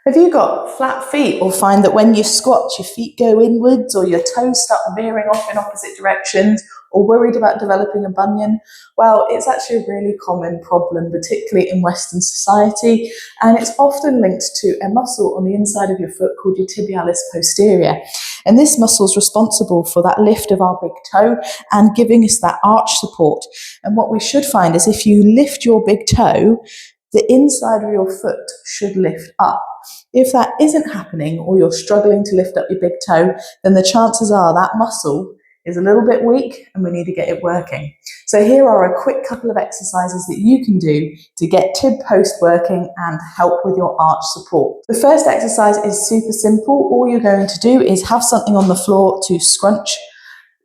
Have you got flat feet or find that when you squat, your feet go inwards or your toes start veering off in opposite directions, or worried about developing a bunion? Well, it's actually a really common problem, particularly in Western society, and it's often linked to a muscle on the inside of your foot called your tibialis posterior. And this muscle is responsible for that lift of our big toe and giving us that arch support. And what we should find is if you lift your big toe, the inside of your foot should lift up. If that isn't happening, or you're struggling to lift up your big toe, then the chances are that muscle is a little bit weak and we need to get it working. So here are a quick couple of exercises that you can do to get tib post working and help with your arch support. The first exercise is super simple. All you're going to do is have something on the floor to scrunch.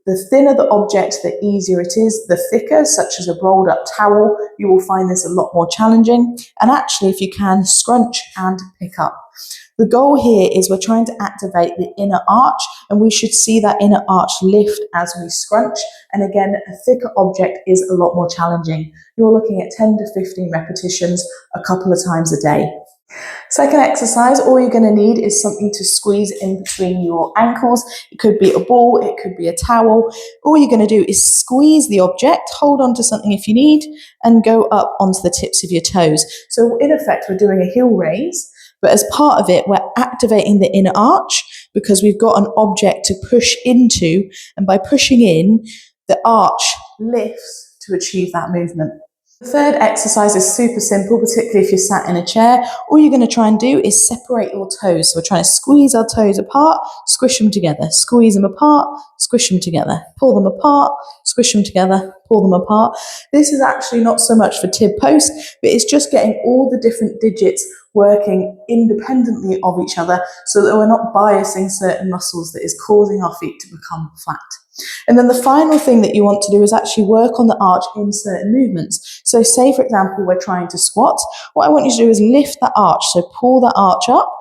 The thinner the object, the easier it is. The thicker, such as a rolled up towel, you will find this a lot more challenging. And actually, if you can, scrunch and pick up. The goal here is we're trying to activate the inner arch, and we should see that inner arch lift as we scrunch. And again, a thicker object is a lot more challenging. You're looking at 10 to 15 repetitions a couple of times a day. Second exercise, all you're going to need is something to squeeze in between your ankles. It could be a ball, it could be a towel. All you're going to do is squeeze the object, hold on to something if you need, and go up onto the tips of your toes. So in effect, we're doing a heel raise, but as part of it, we're activating the inner arch because we've got an object to push into, and by pushing in, the arch lifts to achieve that movement. The third exercise is super simple, particularly if you're sat in a chair. All you're going to try and do is separate your toes. So we're trying to squeeze our toes apart, squish them together, squeeze them apart, squish them together, pull them apart, squish them together, pull them apart. This is actually not so much for tib post, but it's just getting all the different digits working independently of each other so that we're not biasing certain muscles that is causing our feet to become flat. And then the final thing that you want to do is actually work on the arch in certain movements. So say, for example, we're trying to squat. What I want you to do is lift that arch. So pull that arch up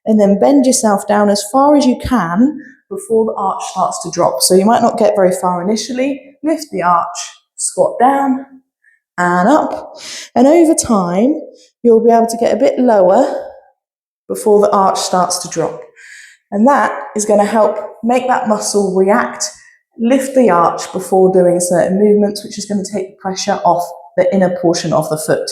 and then bend yourself down as far as you can before the arch starts to drop. So you might not get very far initially. Lift the arch, squat down and up. And over time, you'll be able to get a bit lower before the arch starts to drop. And that is going to help make that muscle react, lift the arch before doing certain movements, which is going to take the pressure off the inner portion of the foot.